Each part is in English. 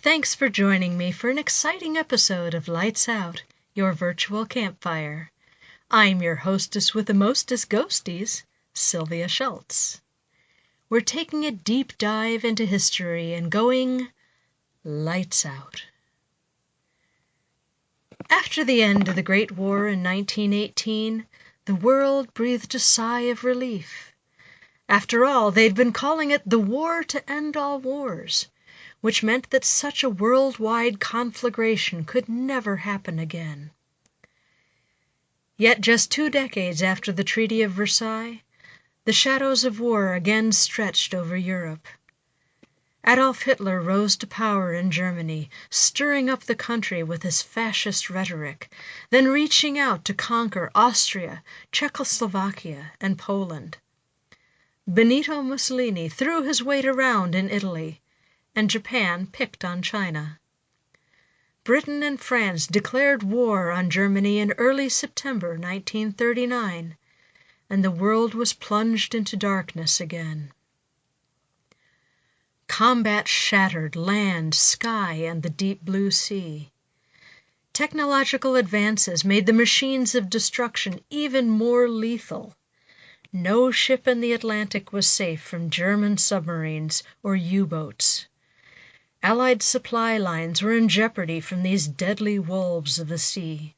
Thanks for joining me for an exciting episode of Lights Out, your virtual campfire. I'm your hostess with the mostest ghosties, Sylvia Schultz. We're taking a deep dive into history and going lights out. After the end of the Great War in 1918, the world breathed a sigh of relief. After all, they'd been calling it the war to end all wars, which meant that such a worldwide conflagration could never happen again. Yet just 2 decades after the Treaty of Versailles, the shadows of war again stretched over Europe. Adolf Hitler rose to power in Germany, stirring up the country with his fascist rhetoric, then reaching out to conquer Austria, Czechoslovakia, and Poland. Benito Mussolini threw his weight around in Italy, and Japan picked on China. Britain and France declared war on Germany in early September 1939, and the world was plunged into darkness again. Combat shattered land, sky, and the deep blue sea. Technological advances made the machines of destruction even more lethal. No ship in the Atlantic was safe from German submarines or U-boats. Allied supply lines were in jeopardy from these deadly wolves of the sea.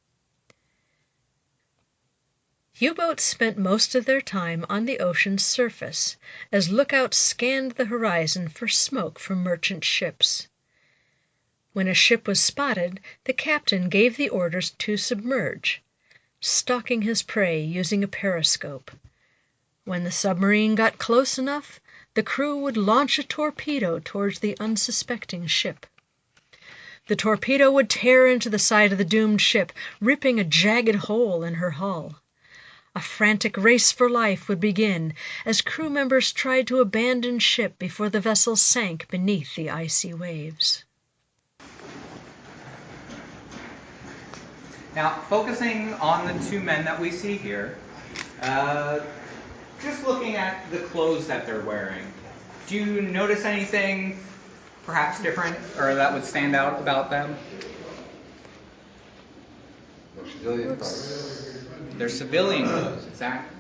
U-boats spent most of their time on the ocean's surface, as lookouts scanned the horizon for smoke from merchant ships. When a ship was spotted, the captain gave the orders to submerge, stalking his prey using a periscope. When the submarine got close enough, the crew would launch a torpedo towards the unsuspecting ship. The torpedo would tear into the side of the doomed ship, ripping a jagged hole in her hull. A frantic race for life would begin as crew members tried to abandon ship before the vessel sank beneath the icy waves. Now, focusing on the 2 men that we see here, just looking at the clothes that they're wearing, do you notice anything perhaps different or that would stand out about them? They're civilian clothes, exactly.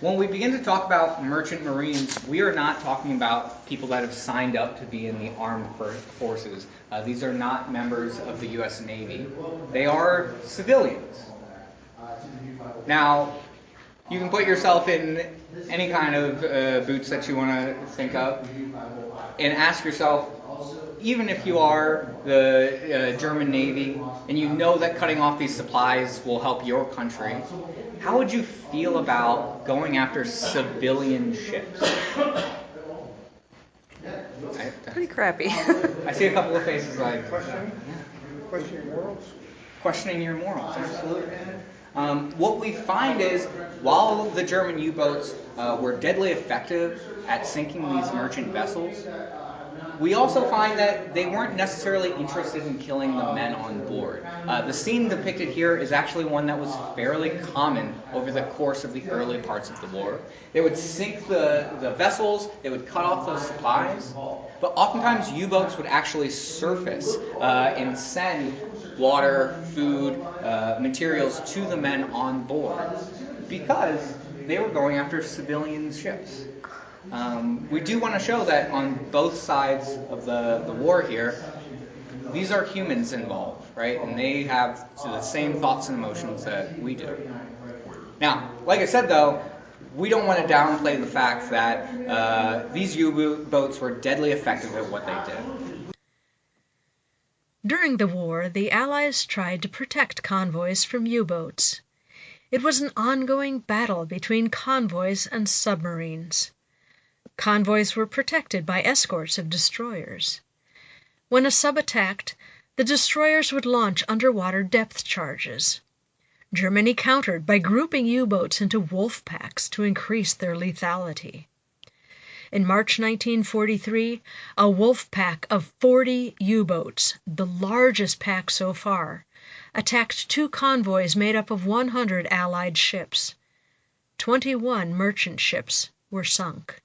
When we begin to talk about merchant marines, we are not talking about people that have signed up to be in the armed forces. These are not members of the U.S. Navy. They are civilians. Now, you can put yourself in any kind of boots that you want to think of and ask yourself, even if you are the German Navy and you know that cutting off these supplies will help your country, how would you feel about going after civilian ships? Pretty crappy. I see a couple of faces like... Questioning morals? Questioning your morals, absolutely. What we find is, while the German U-boats were deadly effective at sinking these merchant vessels, we also find that they weren't necessarily interested in killing the men on board. The scene depicted here is actually one that was fairly common over the course of the early parts of the war. They would sink the vessels, they would cut off those supplies, but oftentimes U-boats would actually surface and send water, food, materials to the men on board because they were going after civilian ships. We do want to show that on both sides of the war here, these are humans involved, right? And they have the same thoughts and emotions that we do. Now, like I said though, we don't want to downplay the fact that these U-boats were deadly effective at what they did. During the war, the Allies tried to protect convoys from U-boats. It was an ongoing battle between convoys and submarines. Convoys were protected by escorts of destroyers. When a sub attacked, the destroyers would launch underwater depth charges. Germany countered by grouping U-boats into wolf packs to increase their lethality. In March 1943, a wolf pack of 40 U-boats, the largest pack so far, attacked 2 convoys made up of 100 Allied ships. 21 merchant ships were sunk.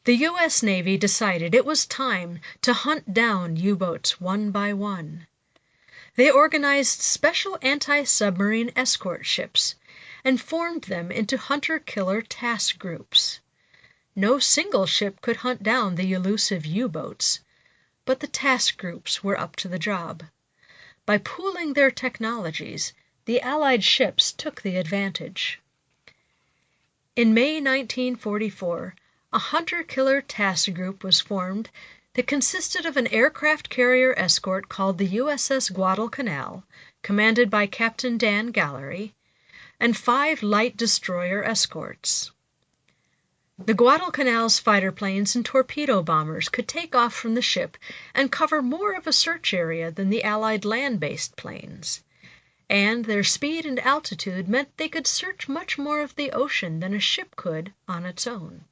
The U.S. Navy decided it was time to hunt down U-boats one by one. They organized special anti-submarine escort ships and formed them into hunter-killer task groups. No single ship could hunt down the elusive U-boats, but the task groups were up to the job. By pooling their technologies, the Allied ships took the advantage. In May 1944, a hunter-killer task group was formed that consisted of an aircraft carrier escort called the USS Guadalcanal, commanded by Captain Dan Galley, and 5 light destroyer escorts. The Guadalcanal's fighter planes and torpedo bombers could take off from the ship and cover more of a search area than the Allied land-based planes, and their speed and altitude meant they could search much more of the ocean than a ship could on its own.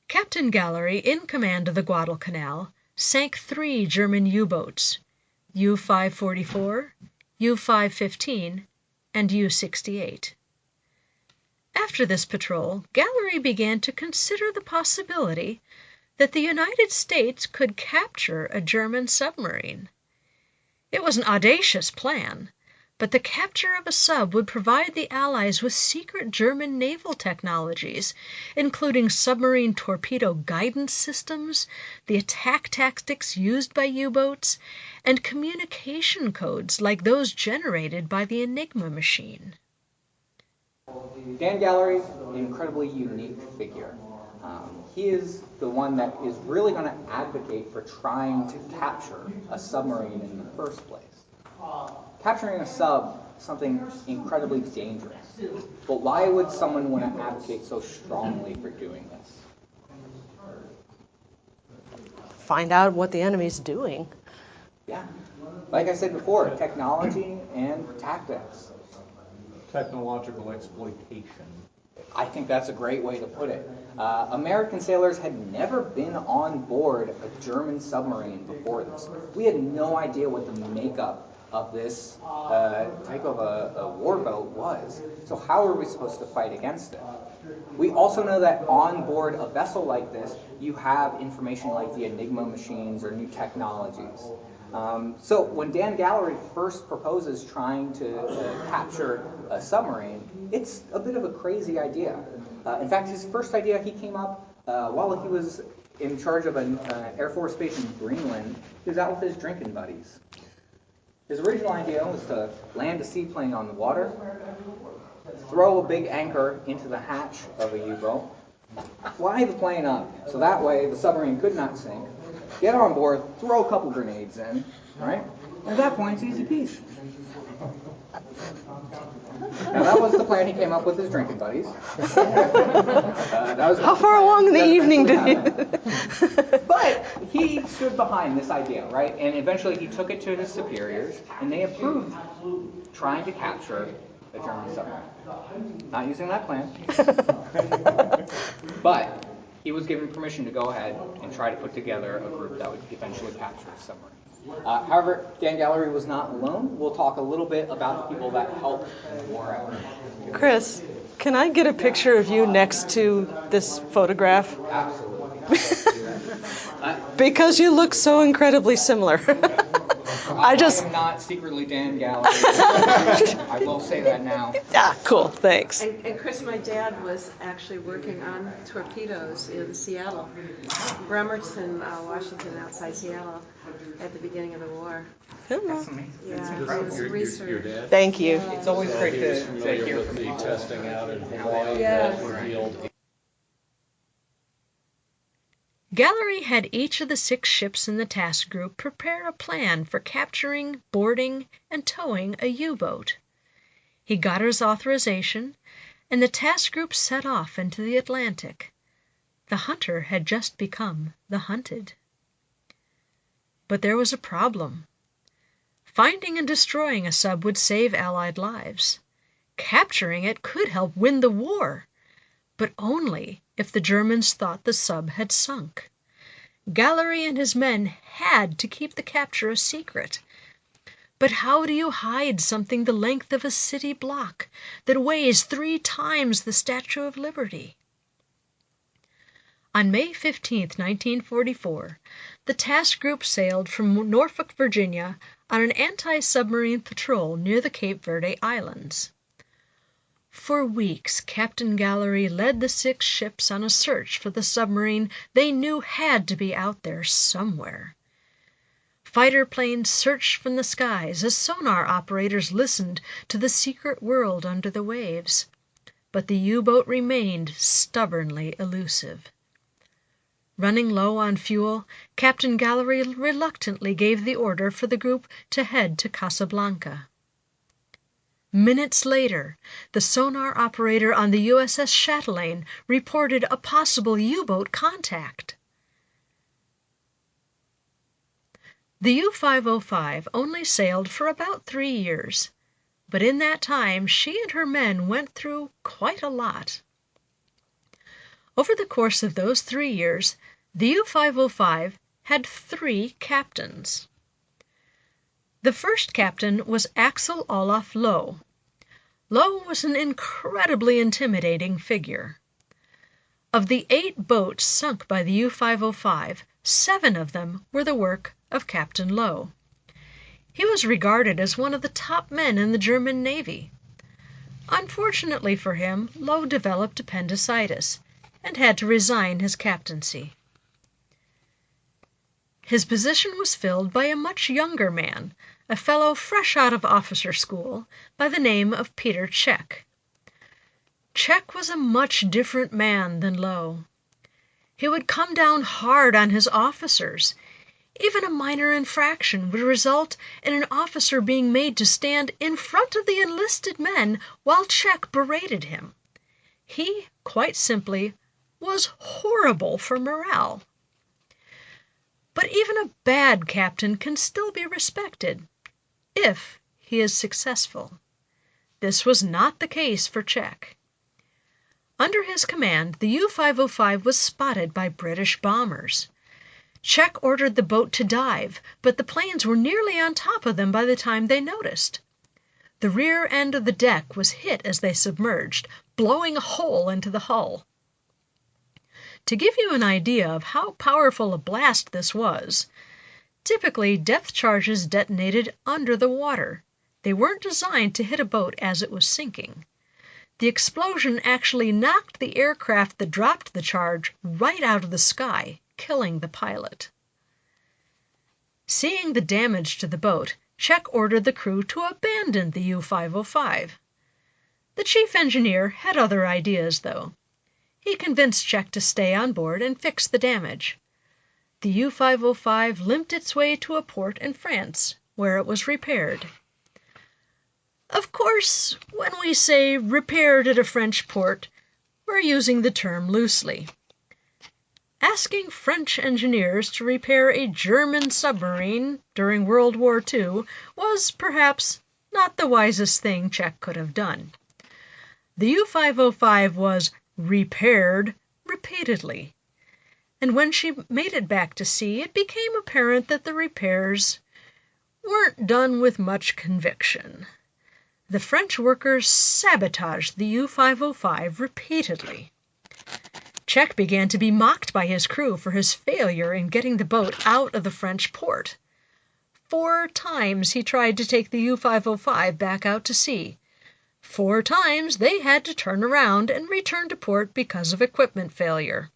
Captain Galley, in command of the Guadalcanal, sank 3 German U-boats, U544, U515, and U68. After this patrol, Galley began to consider the possibility that the United States could capture a German submarine. It was an audacious plan, but the capture of a sub would provide the Allies with secret German naval technologies, including submarine torpedo guidance systems, the attack tactics used by U-boats, and communication codes like those generated by the Enigma machine. Dan Galley, an incredibly unique figure. He is the one that is really going to advocate for trying to capture a submarine in the first place. Capturing a sub is something incredibly dangerous. But why would someone want to advocate so strongly for doing this? Find out what the enemy's doing. Yeah. Like I said before, technology and tactics. Technological exploitation. I think that's a great way to put it. American sailors had never been on board a German submarine before this. We had no idea what the makeup of this type of a warboat was. So how are we supposed to fight against it? We also know that on board a vessel like this, you have information like the Enigma machines or new technologies. So when Dan Galley first proposes trying to capture a submarine, it's a bit of a crazy idea. In fact, his first idea he came up while he was in charge of an Air Force base in Greenland. He was out with his drinking buddies. His original idea was to land a seaplane on the water, throw a big anchor into the hatch of a U-boat, fly the plane up so that way the submarine could not sink, get on board, throw a couple grenades in, right? And at that point, it's easy peasy. Now, that was the plan he came up with his drinking buddies. How far along in the evening did he? But he stood behind this idea, right? And eventually he took it to his superiors, and they approved trying to capture a German submarine. Not using that plan. But he was given permission to go ahead and try to put together a group that would eventually capture a submarine. However, Dan Galley was not alone. We'll talk a little bit about the people that helped in the war effort. Chris, can I get a picture of you next to this photograph? Absolutely. Because you look so incredibly similar. I am not secretly Dan Galley. I will say that now. Ah, cool, thanks. And Chris, my dad was actually working on torpedoes in Seattle, Bremerton, Washington, outside Seattle, at the beginning of the war. That's amazing. Yeah, he was Your research. dad? Thank you. It's always great He was to familiar hear with from the people. testing out in Hawaii Yes. that revealed Galley had each of the 6 ships in the task group prepare a plan for capturing, boarding, and towing a U-boat. He got his authorization, and the task group set off into the Atlantic. The hunter had just become the hunted. But there was a problem. Finding and destroying a sub would save Allied lives. Capturing it could help win the war, but only if the Germans thought the sub had sunk. Galley and his men had to keep the capture a secret. But how do you hide something the length of a city block that weighs 3 times the Statue of Liberty? On May 15, 1944, the task group sailed from Norfolk, Virginia, on an anti-submarine patrol near the Cape Verde Islands. For weeks, Captain Galley led the 6 ships on a search for the submarine they knew had to be out there somewhere. Fighter planes searched from the skies as sonar operators listened to the secret world under the waves. But the U-boat remained stubbornly elusive. Running low on fuel, Captain Galley reluctantly gave the order for the group to head to Casablanca. Minutes later, the sonar operator on the USS Chatelaine reported a possible U-boat contact. The U505 only sailed for about 3 years, but in that time she and her men went through quite a lot. Over the course of those 3 years, the U505 had 3 captains. The first captain was Axel Olaf Lowe. Lowe was an incredibly intimidating figure. Of the 8 boats sunk by the U505, 7 of them were the work of Captain Lowe. He was regarded as one of the top men in the German Navy. Unfortunately for him, Lowe developed appendicitis and had to resign his captaincy. His position was filled by a much younger man, a fellow fresh out of officer school, by the name of Peter Czech. Czech was a much different man than Lowe. He would come down hard on his officers. Even a minor infraction would result in an officer being made to stand in front of the enlisted men while Czech berated him. He, quite simply, was horrible for morale. But even a bad captain can still be respected, if he is successful. This was not the case for Czech. Under his command, the U505 was spotted by British bombers. Czech ordered the boat to dive, but the planes were nearly on top of them by the time they noticed. The rear end of the deck was hit as they submerged, blowing a hole into the hull. To give you an idea of how powerful a blast this was, typically depth charges detonated under the water. They weren't designed to hit a boat as it was sinking. The explosion actually knocked the aircraft that dropped the charge right out of the sky, killing the pilot. Seeing the damage to the boat, Czech ordered the crew to abandon the U505. The chief engineer had other ideas, though. He convinced Czech to stay on board and fix the damage. The U505 limped its way to a port in France, where it was repaired. Of course, when we say repaired at a French port, we're using the term loosely. Asking French engineers to repair a German submarine during World War II was perhaps not the wisest thing Czech could have done. The U505 was repaired repeatedly, and when she made it back to sea, it became apparent that the repairs weren't done with much conviction. The French workers sabotaged the U505 repeatedly. Czech began to be mocked by his crew for his failure in getting the boat out of the French port. 4 times he tried to take the U505 back out to sea. 4 times they had to turn around and return to port because of equipment failure.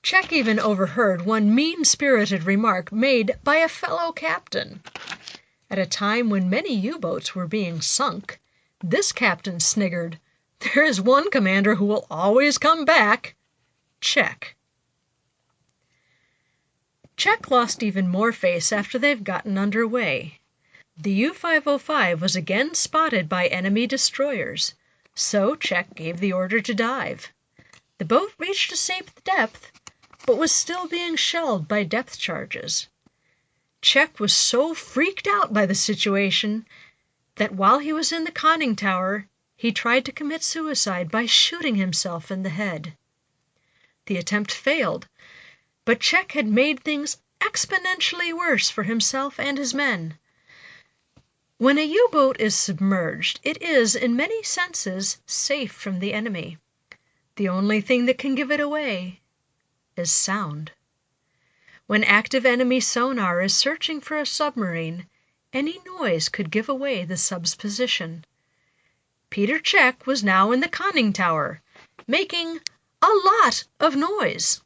Czech even overheard one mean-spirited remark made by a fellow captain. At a time when many U-boats were being sunk, this captain sniggered, "There is one commander who will always come back, Czech." Czech lost even more face after they've gotten underway. The U505 was again spotted by enemy destroyers, so Czech gave the order to dive. The boat reached a safe depth, but was still being shelled by depth charges. Czech was so freaked out by the situation that while he was in the conning tower, he tried to commit suicide by shooting himself in the head. The attempt failed, but Czech had made things exponentially worse for himself and his men. When a U-boat is submerged, it is, in many senses, safe from the enemy. The only thing that can give it away is sound. When active enemy sonar is searching for a submarine, any noise could give away the sub's position. Peter Czech was now in the conning tower, making a lot of noise.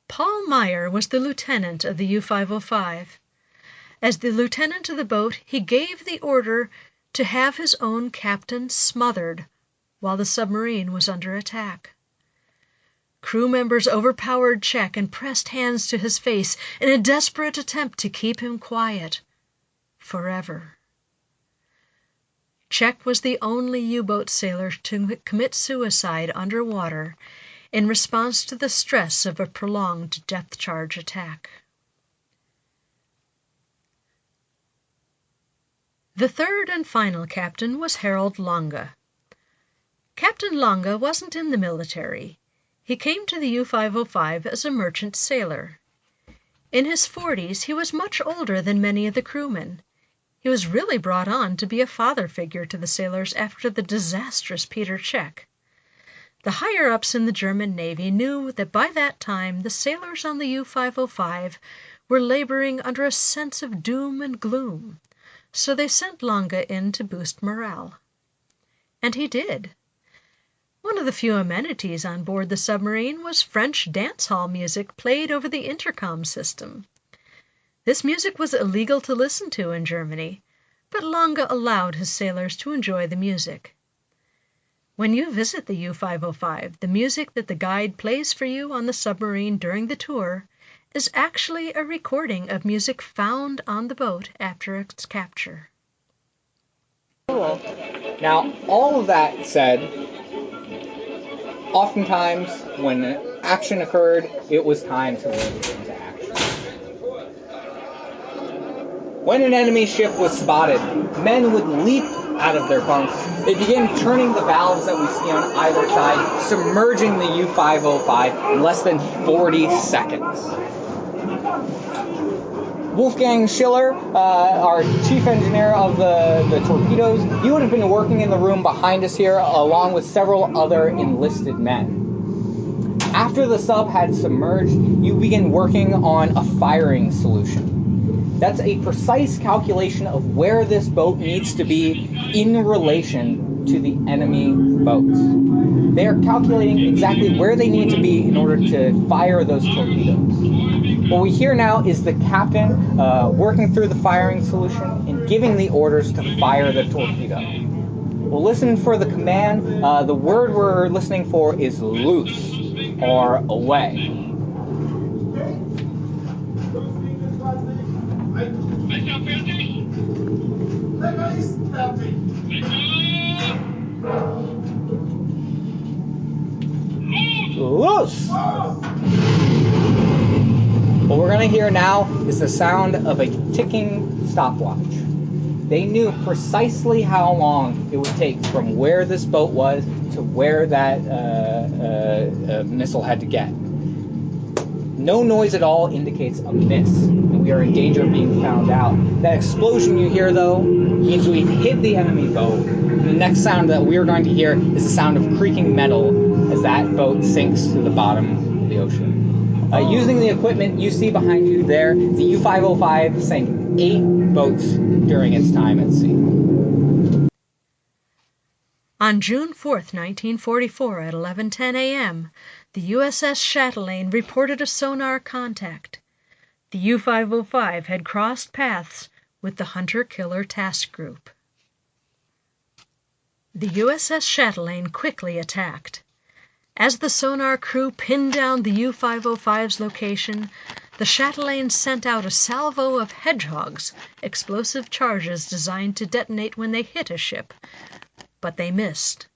Paul Meyer was the lieutenant of the U505. As the lieutenant of the boat, he gave the order to have his own captain smothered while the submarine was under attack. Crew members overpowered Czech and pressed hands to his face in a desperate attempt to keep him quiet forever. Czech was the only U-boat sailor to commit suicide underwater in response to the stress of a prolonged depth charge attack. The third and final captain was Harold Longa. Captain Longa wasn't in the military. He came to the U505 as a merchant sailor. In his 40s, he was much older than many of the crewmen. He was really brought on to be a father figure to the sailors after the disastrous Peter Czech. The higher-ups in the German Navy knew that by that time the sailors on the U505 were laboring under a sense of doom and gloom, so they sent Longa in to boost morale. And he did. One of the few amenities on board the submarine was French dance hall music played over the intercom system. This music was illegal to listen to in Germany, but Longa allowed his sailors to enjoy the music. When you visit the U505, the music that the guide plays for you on the submarine during the tour is actually a recording of music found on the boat after its capture. Now, all of that said, oftentimes when action occurred, it was time to move into action. When an enemy ship was spotted, men would leap out of their bunks. They began turning the valves that we see on either side, submerging the U505 in less than 40 seconds. Wolfgang Schiller, our chief engineer of the torpedoes, he would have been working in the room behind us here along with several other enlisted men. After the sub had submerged, you begin working on a firing solution. That's a precise calculation of where this boat needs to be in relation to the enemy boats. They are calculating exactly where they need to be in order to fire those torpedoes. What we hear now is the captain working through the firing solution and giving the orders to fire the torpedo. We'll listen for the command. The word we're listening for is loose or away. Loose! What we're going to hear now is the sound of a ticking stopwatch. They knew precisely how long it would take from where this boat was to where that missile had to get. No noise at all indicates a miss, and we are in danger of being found out. That explosion you hear, though, means we've hit the enemy boat. And the next sound that we are going to hear is the sound of creaking metal as that boat sinks to the bottom of the ocean. Using the equipment you see behind you there, the U505 sank 8 boats during its time at sea. On June 4th, 1944, at 11:10 a.m., the USS Chatelaine reported a sonar contact. The U505 had crossed paths with the Hunter-Killer Task Group. The USS Chatelaine quickly attacked. As the sonar crew pinned down the U505's location, the Chatelaine sent out a salvo of hedgehogs, explosive charges designed to detonate when they hit a ship, but they missed.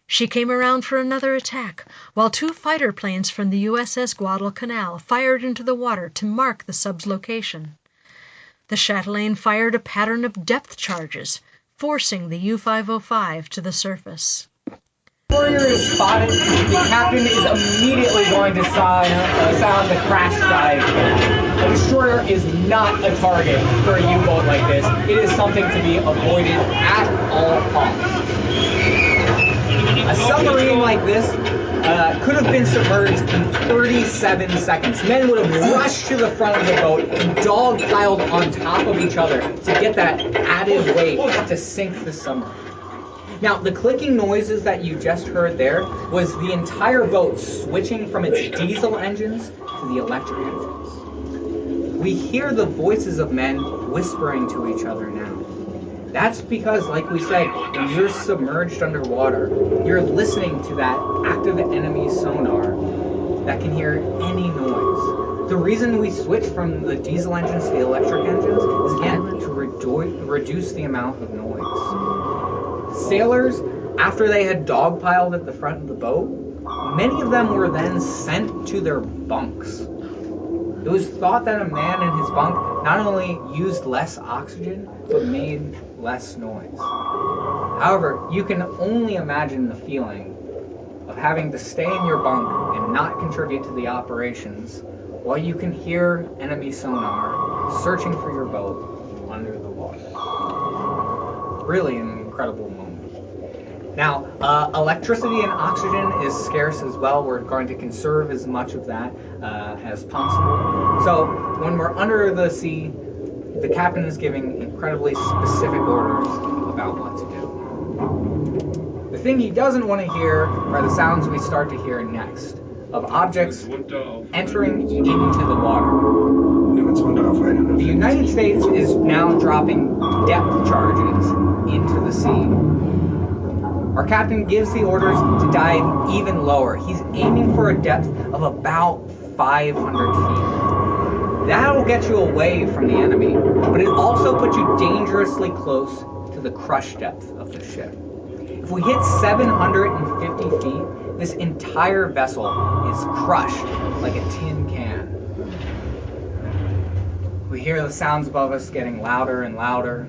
She came around for another attack, while 2 fighter planes from the USS Guadalcanal fired into the water to mark the sub's location. The Chatelaine fired a pattern of depth charges, forcing the U505 to the surface. Warrior is spotted, the captain is immediately going to sound the crash dive command. A destroyer is not a target for a U-boat like this. It is something to be avoided at all costs. A submarine like this could have been submerged in 37 seconds. Men would have rushed to the front of the boat and dog-piled on top of each other to get that added weight to sink the submarine. Now, the clicking noises that you just heard there was the entire boat switching from its diesel engines to the electric engines. We hear the voices of men whispering to each other now. That's because, like we said, when you're submerged underwater, you're listening to that active enemy sonar that can hear any noise. The reason we switch from the diesel engines to the electric engines is, again, to reduce the amount of noise. Sailors, after they had dogpiled at the front of the boat, many of them were then sent to their bunks. It was thought that a man in his bunk not only used less oxygen, but made less noise. However, you can only imagine the feeling of having to stay in your bunk and not contribute to the operations while you can hear enemy sonar searching for your boat under the water. Really an incredible moment. Now, electricity and oxygen is scarce as well. We're going to conserve as much of that as possible. So when we're under the sea, the captain is giving incredibly specific orders about what to do. The thing he doesn't want to hear are the sounds we start to hear next, of objects entering into the water. The United States is now dropping depth charges into the sea. Our captain gives the orders to dive even lower. He's aiming for a depth of about 500 feet. That'll get you away from the enemy, but it also puts you dangerously close to the crush depth of the ship. If we hit 750 feet, this entire vessel is crushed like a tin can. We hear the sounds above us getting louder and louder.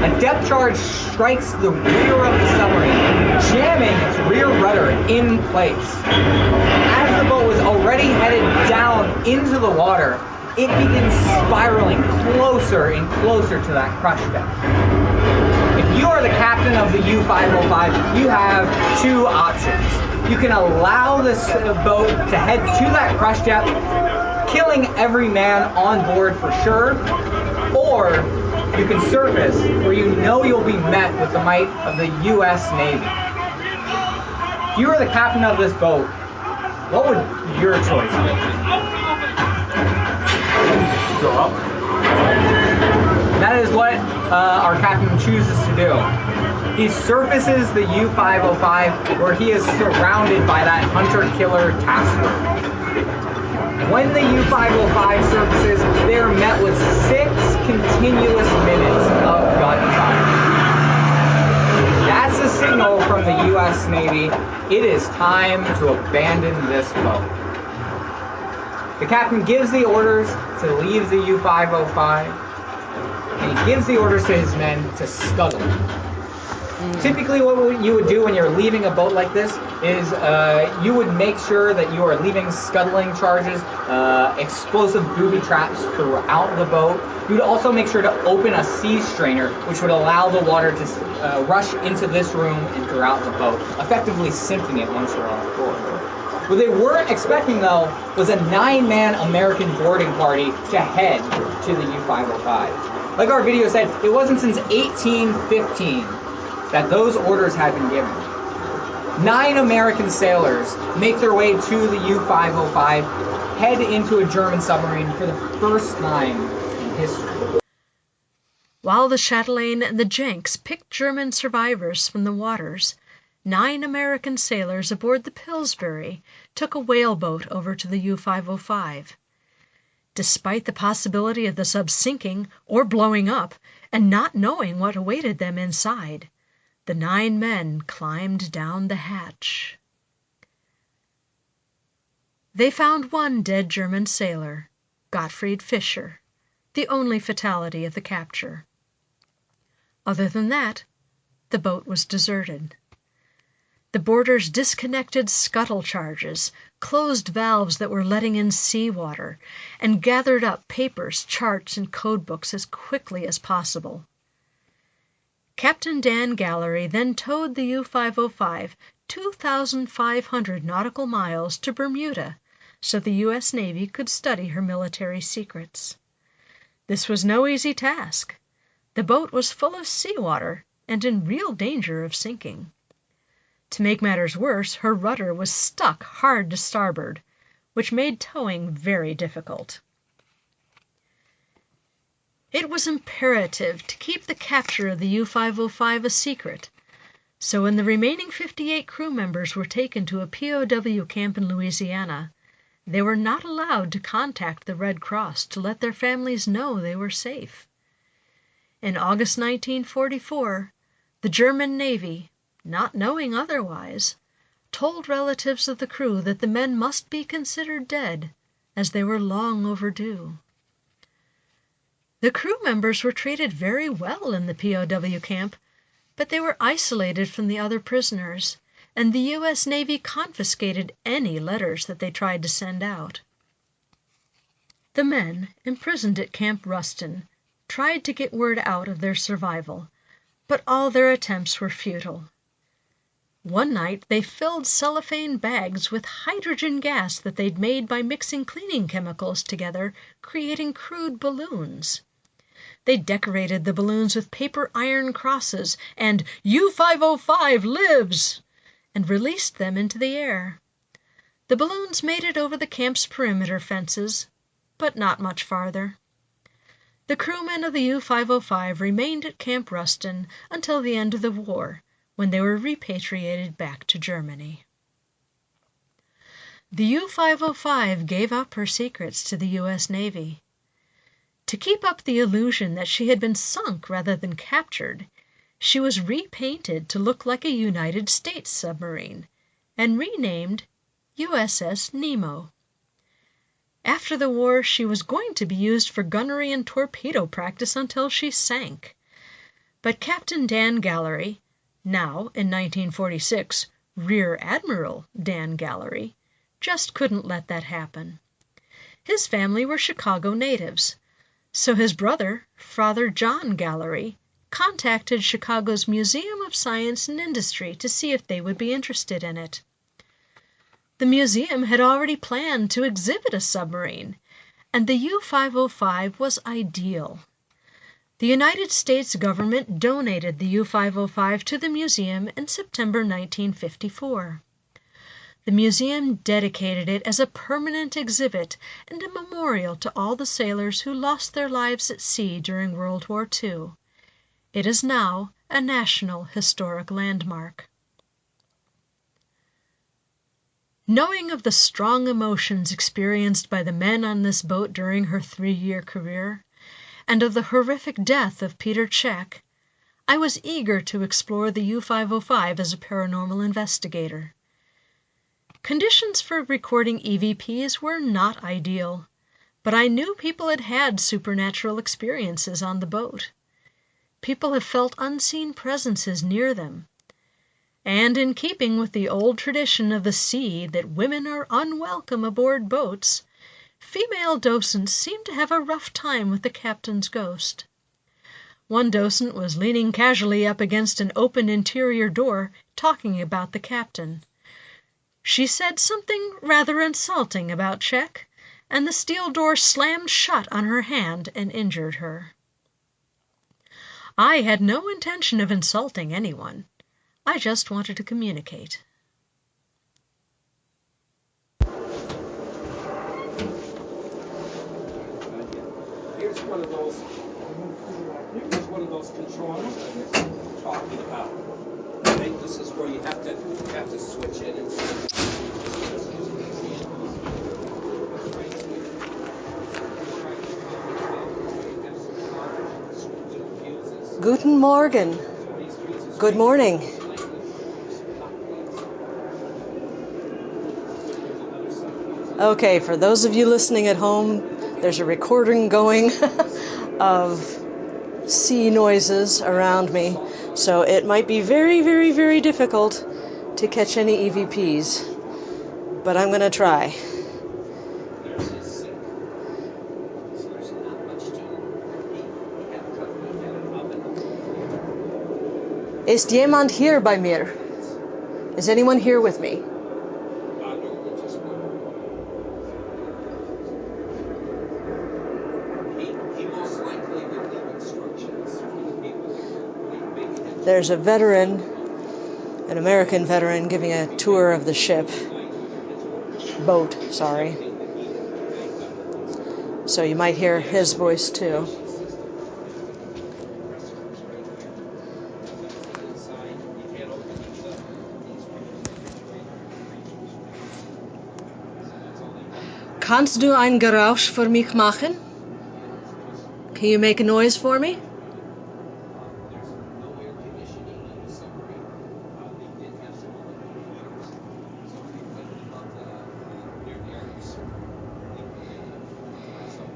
A depth charge strikes the rear of the submarine, jamming its rear rudder in place. As the boat was already headed down into the water, it begins spiraling closer and closer to that crush depth. If you are the captain of the U505, you have two options. You can allow this boat to head to that crush depth, killing every man on board for sure, or you can surface where you know you'll be met with the might of the U.S. Navy. If you were the captain of this boat, what would your choice be? Go up. That is what our captain chooses to do. He surfaces the U505 where he is surrounded by that hunter-killer task force. When the U505 surfaces, they are met with 6 continuous minutes of gunfire. That's a signal from the U.S. Navy. It is time to abandon this boat. The captain gives the orders to leave the U505, and he gives the orders to his men to scuttle. Typically what you would do when you're leaving a boat like this is you would make sure that you are leaving scuttling charges, explosive booby traps throughout the boat. You would also make sure to open a sea strainer, which would allow the water to rush into this room and throughout the boat, effectively sinking it once you're on board. What they weren't expecting, though, was a 9-man American boarding party to head to the U505. Like our video said, it wasn't since 1815 that those orders had been given. 9 American sailors make their way to the U505, head into a German submarine for the first time in history. While the Chatelaine and the Jenks picked German survivors from the waters, 9 American sailors aboard the Pillsbury took a whaleboat over to the U505. Despite the possibility of the sub sinking or blowing up, and not knowing what awaited them inside, the 9 men climbed down the hatch. They found one dead German sailor, Gottfried Fischer, the only fatality of the capture. Other than that, the boat was deserted. The boarders disconnected scuttle charges, closed valves that were letting in seawater, and gathered up papers, charts, and code books as quickly as possible. Captain Dan Galley then towed the U-505 2,500 nautical miles to Bermuda so the U.S. Navy could study her military secrets. This was no easy task. The boat was full of seawater and in real danger of sinking. To make matters worse, her rudder was stuck hard to starboard, which made towing very difficult. It was imperative to keep the capture of the U-505 a secret, so when the remaining 58 crew members were taken to a POW camp in Louisiana, they were not allowed to contact the Red Cross to let their families know they were safe. In August 1944, the German Navy, not knowing otherwise, told relatives of the crew that the men must be considered dead, as they were long overdue. The crew members were treated very well in the POW camp, but they were isolated from the other prisoners, and the U.S. Navy confiscated any letters that they tried to send out. The men, imprisoned at Camp Ruston, tried to get word out of their survival, but all their attempts were futile. One night they filled cellophane bags with hydrogen gas that they'd made by mixing cleaning chemicals together, creating crude balloons. They decorated the balloons with paper iron crosses and U-505 lives, and released them into the air. The balloons made it over the camp's perimeter fences, but not much farther. The crewmen of the U-505 remained at Camp Ruston until the end of the war, when they were repatriated back to Germany. The U-505 gave up her secrets to the U.S. Navy. To keep up the illusion that she had been sunk rather than captured, she was repainted to look like a United States submarine, and renamed USS Nemo. After the war, she was going to be used for gunnery and torpedo practice until she sank. But Captain Dan Galley, now, in 1946, Rear Admiral Dan Galley, just couldn't let that happen. His family were Chicago natives, so his brother, Father John Galley, contacted Chicago's Museum of Science and Industry to see if they would be interested in it. The museum had already planned to exhibit a submarine, and the U-505 was ideal. The United States government donated the U-505 to the museum in September 1954. The museum dedicated it as a permanent exhibit and a memorial to all the sailors who lost their lives at sea during World War II. It is now a National Historic Landmark. Knowing of the strong emotions experienced by the men on this boat during her 3-year career, and of the horrific death of Peter Czech, I was eager to explore the U-505 as a paranormal investigator. Conditions for recording EVPs were not ideal, but I knew people had had supernatural experiences on the boat. People have felt unseen presences near them. And in keeping with the old tradition of the sea that women are unwelcome aboard boats, female docents seemed to have a rough time with the captain's ghost. One docent was leaning casually up against an open interior door, talking about the captain. She said something rather insulting about Czech, and the steel door slammed shut on her hand and injured her. I had no intention of insulting anyone. I just wanted to communicate. Here's one of those controls that I'm talking about. Okay, this is where you have to switch in and Guten Morgen. Good morning. Okay, for those of you listening at home, there's a recording going of sea noises around me, so it might be very, very, very difficult to catch any EVPs, but I'm going to try. Ist jemand hier bei mir? Is anyone here with me? He most likely would leave instructions for the people who maybe had There's a veteran, an American veteran, giving a tour of the ship. Boat, sorry. So you might hear his voice too. Kannst du ein Geräusch für mich machen? Can you make a noise for me?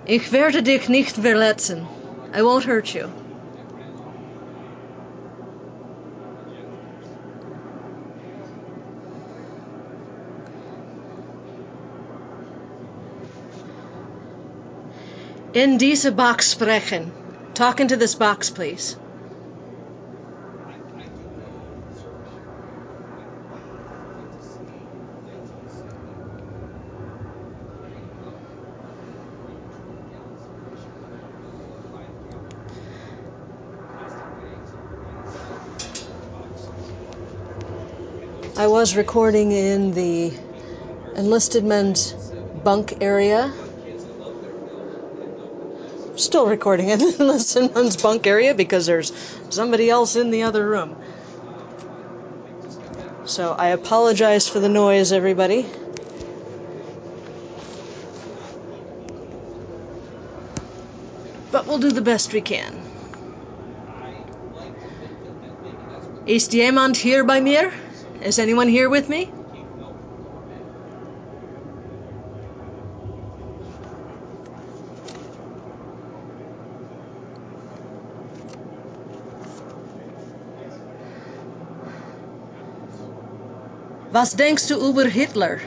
Ich werde dich nicht verletzen. I won't hurt you. In diese Box sprechen. Talk into this box, please. I was recording in the enlisted men's bunk area. Still recording in the enlisted men's bunk area because there's somebody else in the other room. So I apologize for the noise, everybody. But we'll do the best we can. Ist jemand hier bei mir? Is anyone here with me? Was denkst du über Hitler?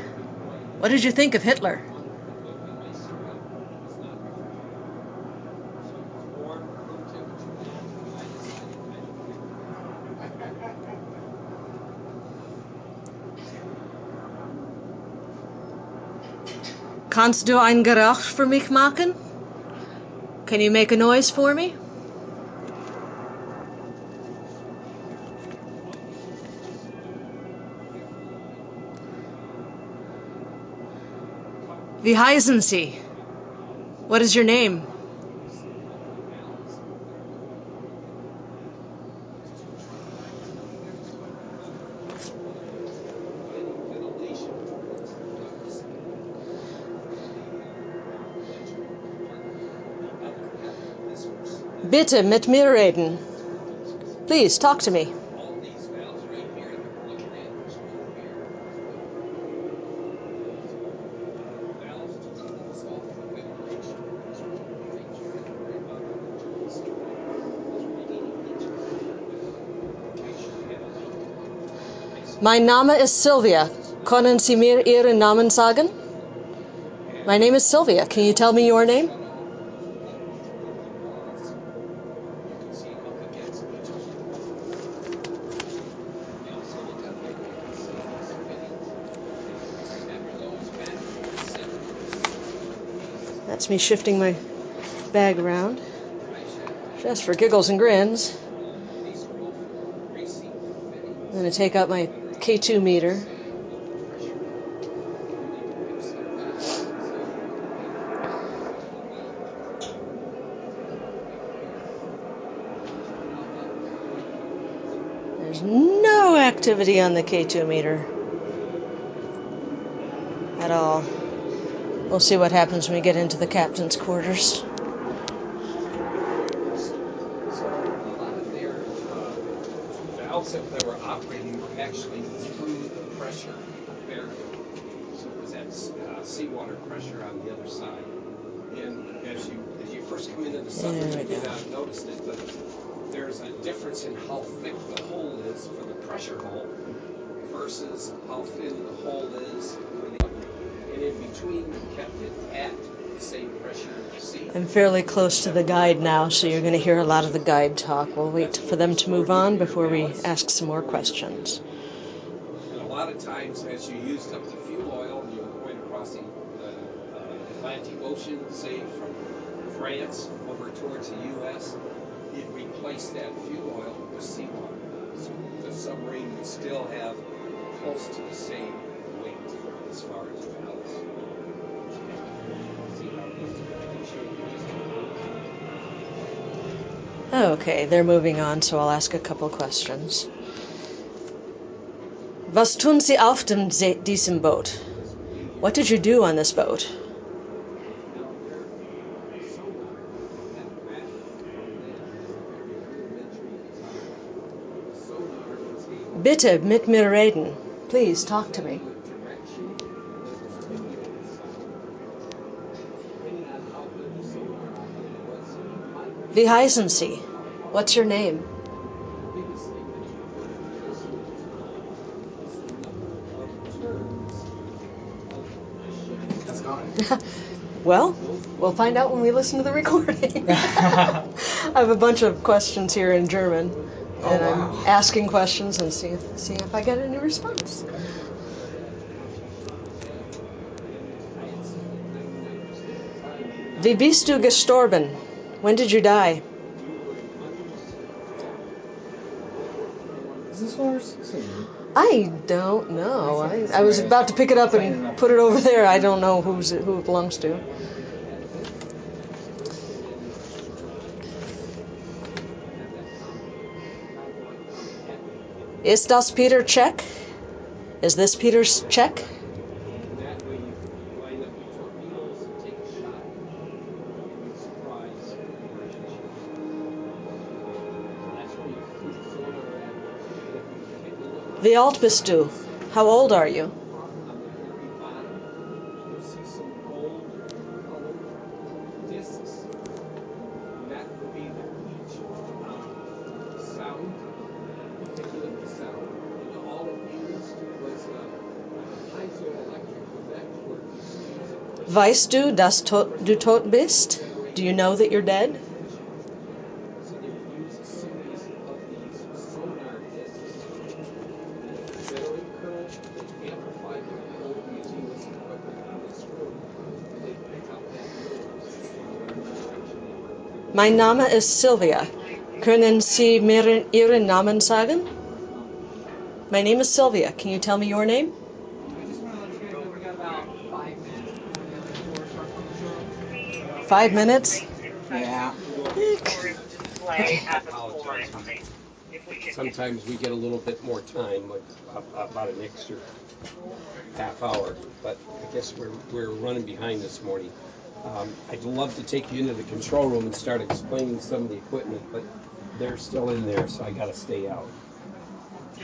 What did you think of Hitler? Kannst du ein Geräusch für mich machen? Can you make a noise for me? Wie heißen Sie? What is your name? Bitte mit mir reden. Please, talk to me. Mein Name ist Sylvia. Können Sie mir Ihren Namen sagen? My name is Sylvia. Can you tell me your name? That's me shifting my bag around, just for giggles and grins. I'm going to take out my K2 meter. There's no activity on the K2 meter at all. We'll see what happens when we get into the captain's quarters. Valves that they were operating were actually through the pressure barrier. So it was that seawater pressure on the other side. And as you first come into the submarine, you may not have noticed it, but there's a difference in how thick the hole is for the pressure hole versus how thin the hole is for the. And in between, we kept it at the same pressure in the sea. I'm fairly close to the guide now, so you're going to hear a lot of the guide talk. We'll wait for them to move on before we ask some more questions. And a lot of times, as you used up the fuel oil, and you're going across the Atlantic Ocean, say from France over towards the U.S., you'd replace that fuel oil with seawater. So the submarine would still have close to the same weight as far as ballast. Okay, they're moving on, so I'll ask a couple questions. Was tun Sie auf diesem Boot? What did you do on this boat? Bitte mit mir reden. Please talk to me. Wie heißen Sie? What's your name? Well, we'll find out when we listen to the recording. I have a bunch of questions here in German, and I'm asking questions and see if I get any response. Wie bist du gestorben? When did you die? Is this horse? I don't know. I was about to pick it up and put it over there. I don't know who it belongs to. Is das Peter check? Is this Peter's check? Wie alt bist du? How old are you? Weißt du, dass du tot bist? Do you know that you're dead? Mein Name ist Sylvia. Können Sie mir Ihren Namen sagen? My name is Sylvia. Can you tell me your name? I just want to let you guys know we got about 5 minutes before we start the show. 5 minutes? Yeah. Sometimes we get a little bit more time, like about an extra half hour, but I guess we're running behind this morning. I'd love to take you into the control room and start explaining some of the equipment, but they're still in there, so I gotta stay out.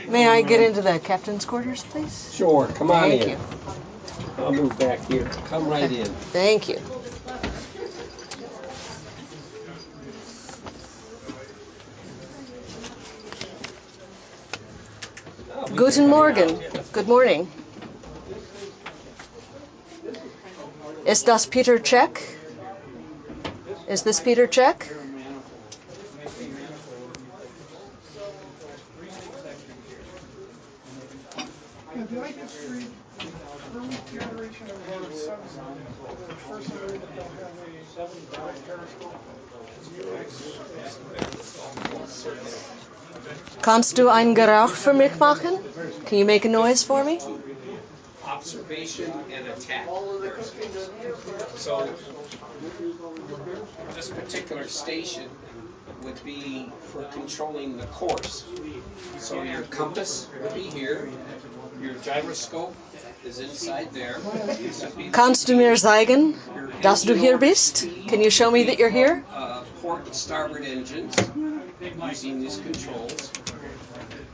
May I get into the captain's quarters, please? Sure, come on Thank in. you. I'll move back here. Come right in. Thank you. Guten Morgen. Good morning. Ist das Peter check? Is this Peter check? The light industry, early generation of our subs, the first area that don't have a periscope. Kannst du einen Geräusch für mich machen? Can you make a noise for me? Observation and attack. So this particular station would be for controlling the course. So your compass would be here, your gyroscope is inside there. Kannst du mir zeigen, dass du hier bist? Can you show me that you're here? Port and starboard engines using these controls.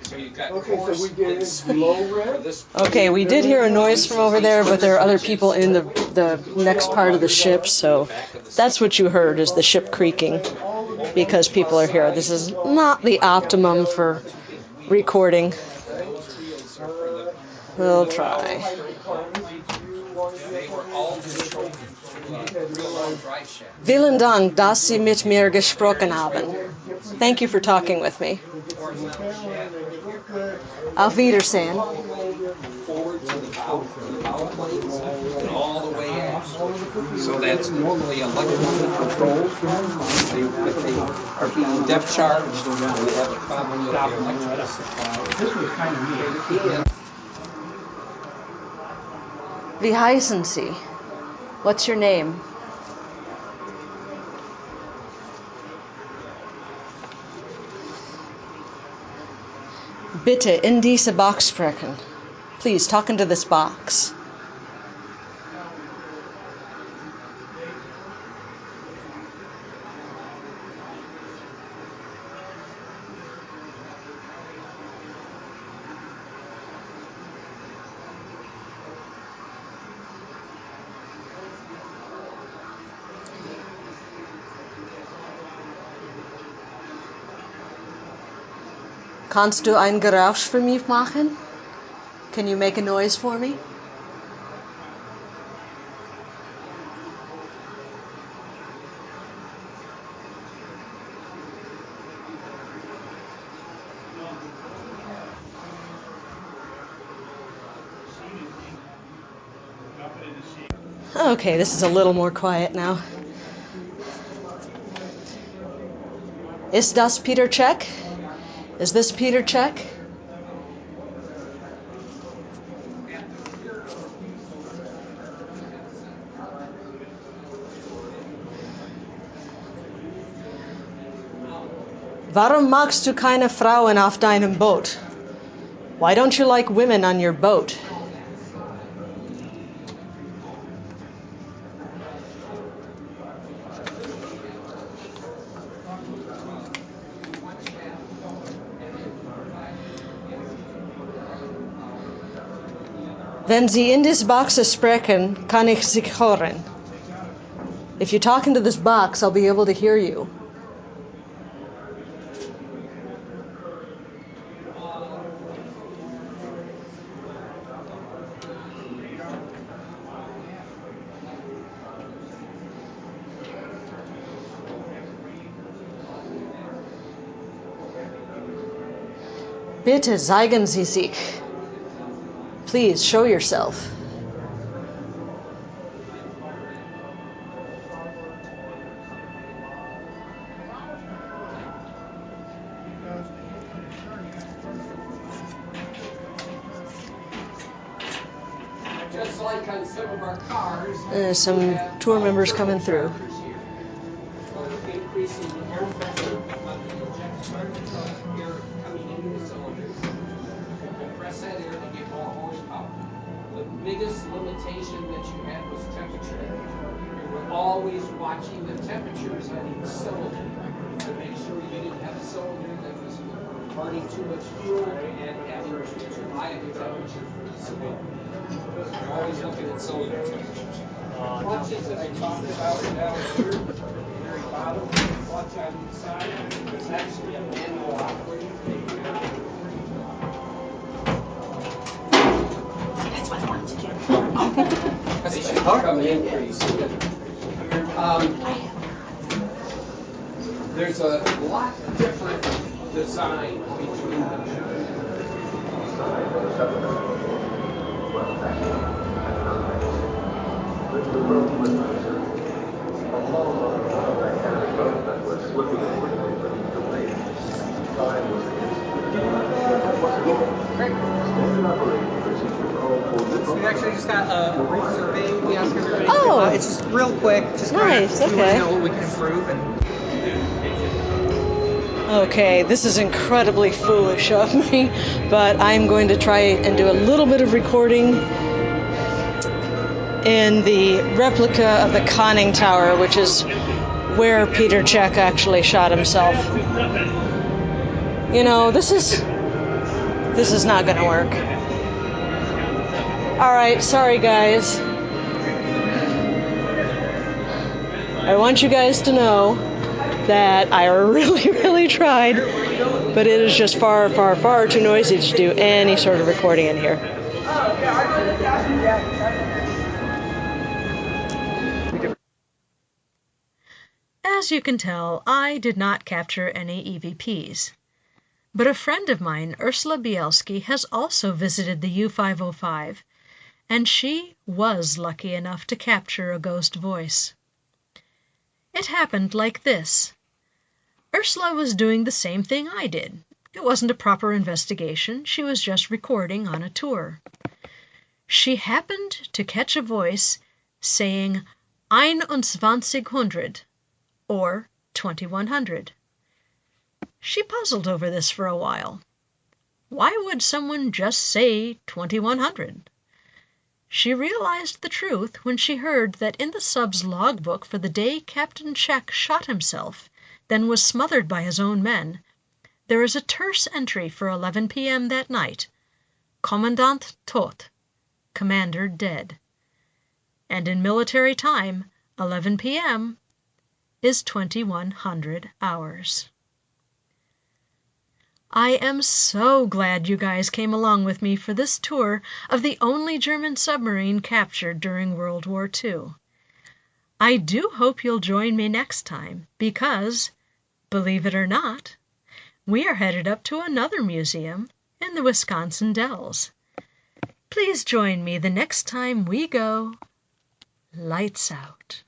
So you've got Okay, course so we get and into speed low for red. this. Okay, we did hear a noise from over there, but there are other people in the next part of the ship, so that's what you heard, is the ship creaking, because people are here. This is not the optimum for recording. We'll try. They were all destroyed. Real long drive shaft. Vielen Dank, dass Sie mit mir gesprochen haben. Thank you for talking with me. Auf Wiedersehen. Forward to the bow planes and all the way aft. So that's normally electrically controlled. If they are being depth charged, we have a problem with the electrical supply. This was kind of neat. Wie heißen Sie? What's your name? Bitte in diese Box sprechen. Please talk into this box. Kannst du ein Geräusch für mich machen? Can you make a noise for me? Okay, this is a little more quiet now. Ist das Peter Check? Is this Peter Check? Warum magst du keine Frauen auf deinem Boot? Why don't you like women on your boat? Wenn Sie in this box sprechen, kann ich Sie hören. If you talk into this box, I'll be able to hear you. Bitte zeigen Sie sich. Please show yourself. Just like on some of our cars, There's some tour members coming through. increasing air pressure on the injection, air coming into the cylinders. Compress that air to get more horsepower. The biggest limitation that you had was temperature. You were always watching the temperatures on each cylinder to make sure you didn't have a cylinder that was burning too much fuel and having too high of a temperature for the cylinder. You're always looking at cylinder temperatures. Clutches that I talked about down here, very bottom, clutch on each side, there's actually a manual operating thing. That's what I wanted to do. They should come in pretty soon. There's a lot different design between them. We actually just got a brief survey. We asked everybody. Oh. It's just real quick. Just Nice, kind of okay. know what we can improve and. Okay, this is incredibly foolish of me, but I'm going to try and do a little bit of recording in the replica of the conning tower, which is where Peter Check actually shot himself. You know, this is not gonna work. Alright, sorry guys. I want you guys to know that I really tried, but it is just far too noisy to do any sort of recording in here. As you can tell, I did not capture any EVPs. But a friend of mine, Ursula Bielski, has also visited the U505, and she was lucky enough to capture a ghost voice. It happened like this. Ursula was doing the same thing I did. It wasn't a proper investigation. She was just recording on a tour. She happened to catch a voice saying 2100 or 2100. She puzzled over this for a while. Why would someone just say 2100? She realized the truth when she heard that in the sub's logbook for the day Captain Check shot himself, then was smothered by his own men, there is a terse entry for 11 p.m. that night, Commandant tot, commander dead. And in military time, 11 p.m. is 2100 hours. I am so glad you guys came along with me for this tour of the only German submarine captured during World War II. I do hope you'll join me next time because, believe it or not, we are headed up to another museum in the Wisconsin Dells. Please join me the next time we go Lights Out.